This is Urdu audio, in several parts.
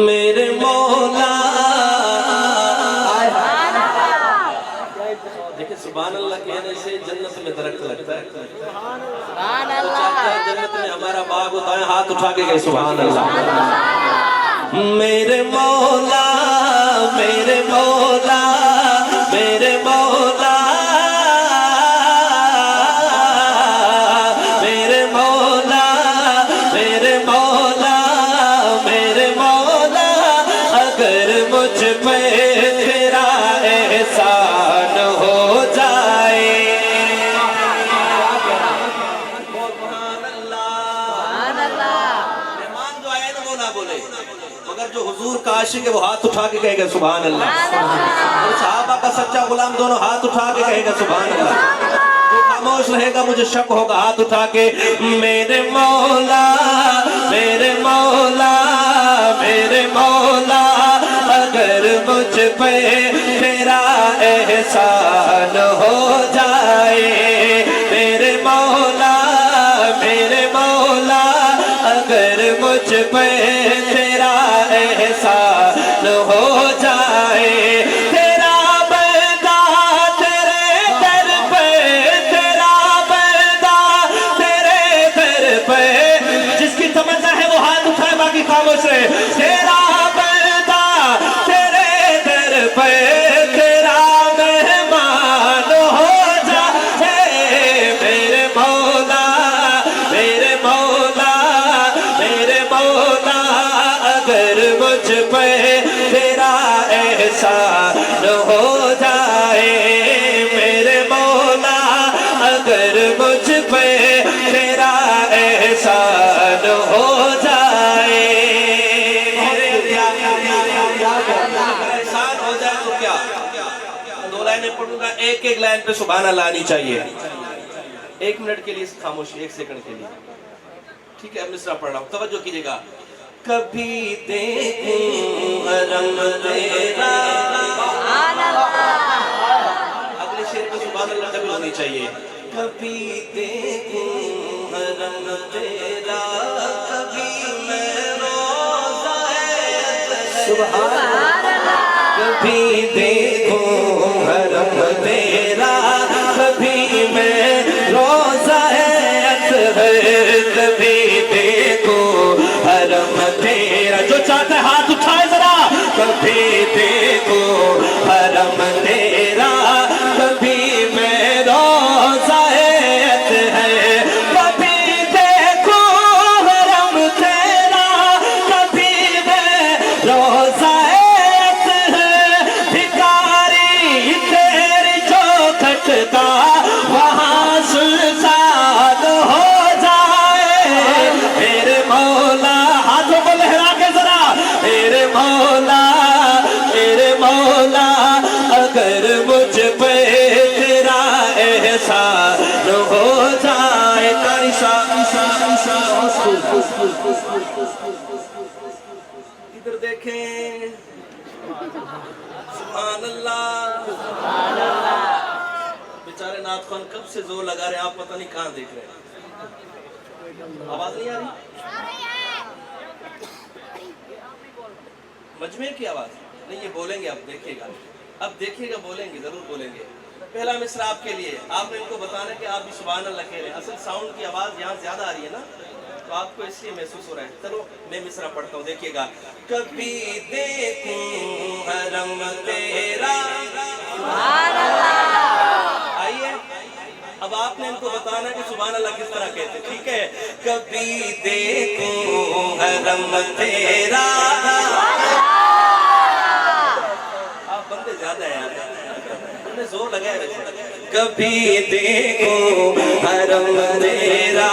میرے مولا دیکھیں سبحان اللہ کہنے سے جنت میں درخت لگتا ہے. تو چاہتا ہے جنت میں ہمارا باغ ہوتا ہے, ہاتھ اٹھا کے کہے سبحان اللہ. میرے مولا میرے مولا میرے مولا میرے مولا میرے مولا میرے مولا اگر مجھ پہ تیرا احسان ہو جائے. مہمان جو آئے نا وہ نہ بولے, مگر جو حضور کا عاشق ہے وہ ہاتھ اٹھا کے کہے گا سبحان اللہ. اور صحابہ کا سچا غلام دونوں ہاتھ اٹھا کے کہے گا سبحان اللہ. جو خاموش رہے گا مجھے شک ہوگا ہاتھ اٹھا کے. میرے مولا میرے مولا میرے مولا اگر مجھ پہ تیرا احسان ہو جائے. میرے مولا میرے مولا اگر مجھ پہ تیرا احسان ہو جائے. تیرا بندہ تیرے در پہ, تیرا بندہ تیرے در پہ, جس کی تمنا ہے وہ ہاتھ اٹھائے باقی خاموش رہے. تیرا بندہ تیرے در پہ تیرا مہمان ہو جائے. میرے مولا میرے مولا میرے مولا اگر مجھ پہ تیرا احسان ہو جائے. میرے مولا اگر مجھ پہ تیرا احسان ہو جائے. احسان ہو جائے تو کیا, 2 لائنیں پڑھوں گا, ایک ایک لائن پہ سبحان اللہ آنی چاہیے. 1 منٹ کے لیے خاموشی, 1 سیکنڈ کے لیے, ٹھیک ہے. اب مصرع پڑھ رہا ہوں, توجہ کیجئے گا. کبھی دیکھوں حرم تیرا, اگلے شعر پہ سبحان اللہ ڈبل ہونی چاہیے. کبھی دیکھوں حرم تیرا, کبھی میں روزہ سبحان اللہ, کبھی دیکھوں حرم تیرا, کبھی میں روزہ اطہر, کبھی دیکھوں حرم تیرا. جو چاہتا ہے ہاتھ اٹھائے ذرا. کبھی دیکھو حرم تیرا, کبھی میں روزہ اطہر, کبھی دیکھو حرم تیرا, کبھی میں روزہ اطہر. بھکاری تیری جو کھٹتا وہاں سلسال ہو جائے. میرے مولا ہاتھوں کو لہرا کے ذرا. میرے مولا میرے مولا اگر مجھ پہ تیرا احسان ہو جائے. ادھر دیکھیں, سبحان اللہ. بیچارے نعت خوان کب سے زور لگا رہے ہیں, آپ پتہ نہیں کہاں دیکھ رہے ہیں. آواز نہیں آ رہی؟ مجمع کی آواز نہیں, یہ بولیں گے. اب دیکھیے گا, اب دیکھیے گا, بولیں گے, ضرور بولیں گے. پہلا مصرع آپ کے لیے, آپ نے ان کو بتانا ہے کہ آپ بھی سبحان اللہ کہہ رہے ہیں. اصل ساؤنڈ کی آواز یہاں زیادہ آ رہی ہے نا, تو آپ کو اس لیے محسوس ہو رہا ہے. چلو میں مصرع پڑھتا ہوں, دیکھیے گا. کبھی دیکھوں حرم تیرا, سبحان اللہ. آئیے اب آپ نے ان کو بتانا ہے کہ سبحان اللہ کس طرح کہتے ہیں, ٹھیک ہے. کبھی دیکھوں حرم تیرا, آپ بندے زیادہ ہیں, انہیں زور لگائے ویسے. کبھی دیکھوں حرم تیرا,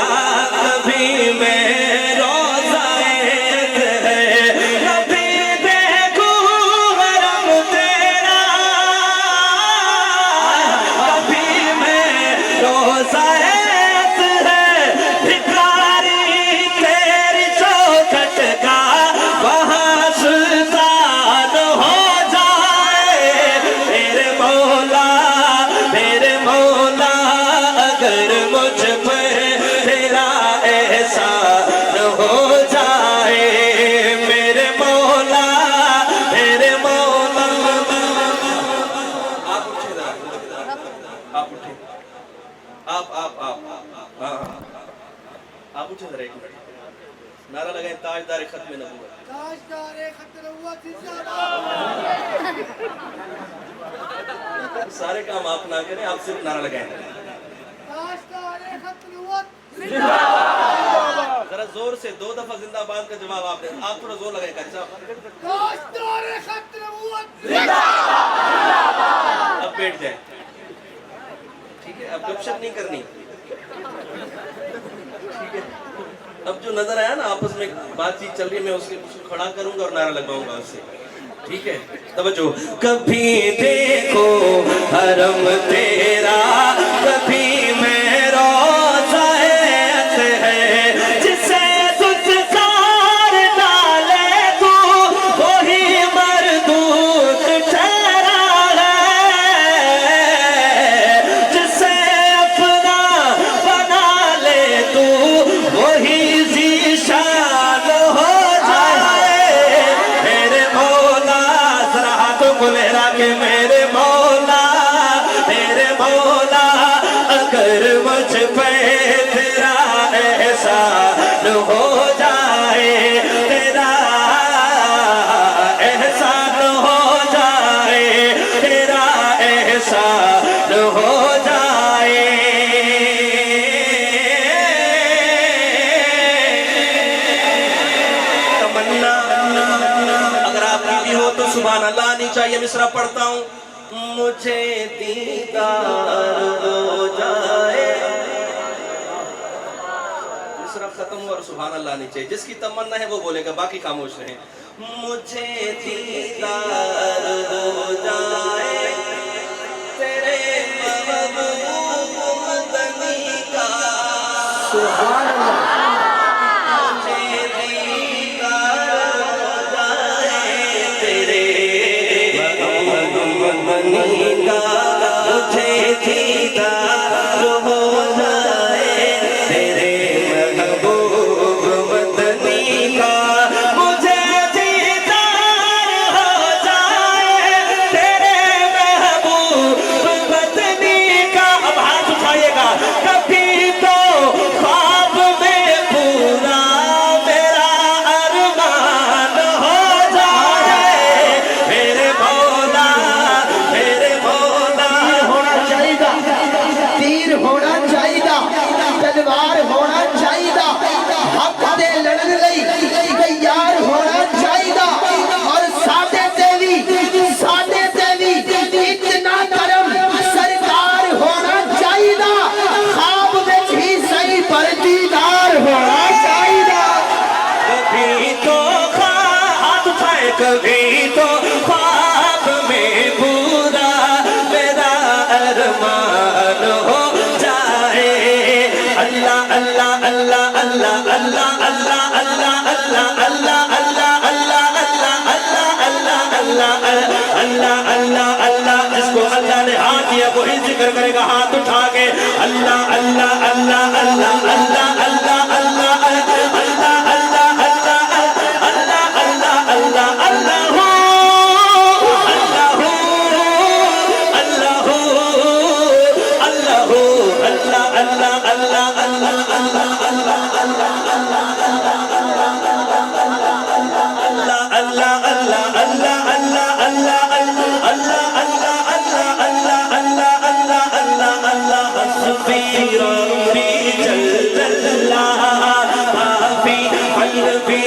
کبھی میں روزہ اطہر, کبھی دیکھوں حرم تیرا, کبھی میں روزہ اطہر. بھکاری تیری چوکھٹ کا وہاں سلطان ہو جائے. میرے مولا میرے مولا اگر مجھ پہ تیرا احسان آپ اٹھے ذرا ایک منٹ، نعرہ لگائیں تاجدار ختم نبوت، تاجدار ختم نبوت زندہ باد، سارے کام آپ نہ کریں، آپ صرف نعرہ لگائیں، تاجدار ختم نبوت ذرا زور سے 2 دفعہ زندہ باد کا جواب آپ دیں، آپ تھوڑا زور لگائیں کچا، تاجدار ختم نبوت اب بیٹھ جائیں، ٹھیک ہے، اب گپ شپ نہیں کرنی، ٹھیک ہے، اب جو نظر آیا نا آپس میں بات چیت چل رہی ہے، میں اس کو کھڑا کروں گا اور نعرہ لگواؤں گا اس سے، ٹھیک ہے، توجہ، کبھی دیکھو حرم تیرا، کبھی میں روزہ عط ہے، جسے دشکار ڈالے تو وہی مردود ٹھہرا ہے، جسے اپنا بنا لے تو وہی ذیشان ہو جائے، میرے مولا ذرا ہاتھوں کو لہرا کے میرے مولا اگر مجھ پہ تیرا احسان ہو جائے، تیرا احسان ہو جائے، تیرا احسان ہو جائے، تمنا اگر آپ کی بھی ہو تو سبحان اللہ آنی چاہیے، مصرع پڑھتا ہوں، مجھے دیدار ہو جائے، مصرع ختم ہوا اور سبحان اللہ آنی چاہیے، جس کی تمنا ہے وہ بولے گا، باقی خاموش رہیں، مجھے دیدار ہو جائے تیرے محبوب مدنی کا، سبحان اللہ، مجھے دیدار ہو جائے تیرے محبوب مدنی کا، مجھے دیدار ہو جائے تیرے محبوب مدنی کا، مجھے دیدار ہو جائے تیرے محبوب مدنی کا، اب ہاتھ اٹھائیے گا، کبھی تو خواب میں پورا میرا ارمان ہو جائے، میرے مولا ہونا چاہیے، تیر ہونا چاہیے، تلوار ہونا چاہیے، حق دے لڑن لئی تیار ہونا چاہیے، اور ساڈے تے وی اتنا کرم سرکار ہونا چاہیے، خواب وچ ہی صحیح پر دیدار ہونا چاہیے، کبھی تو ہاتھ اٹھائے، کبھی تو خواب میں پورا میرا ارمان ہو جائے، اللہ اللہ اللہ اللہ اللہ اللہ اللہ اللہ اللہ اللہ اللہ اللہ اللہ اللہ اللہ اللہ اللہ، جس کو اللہ نے ہاتھ دیا وہی ذکر کرے گا ہاتھ اٹھا کے، اللہ اللہ اللہ اللہ اللہ اللہ اللہ اللہ اللہ اللہ اللہ اللہ ربی جل اللہ، ما فی قلبی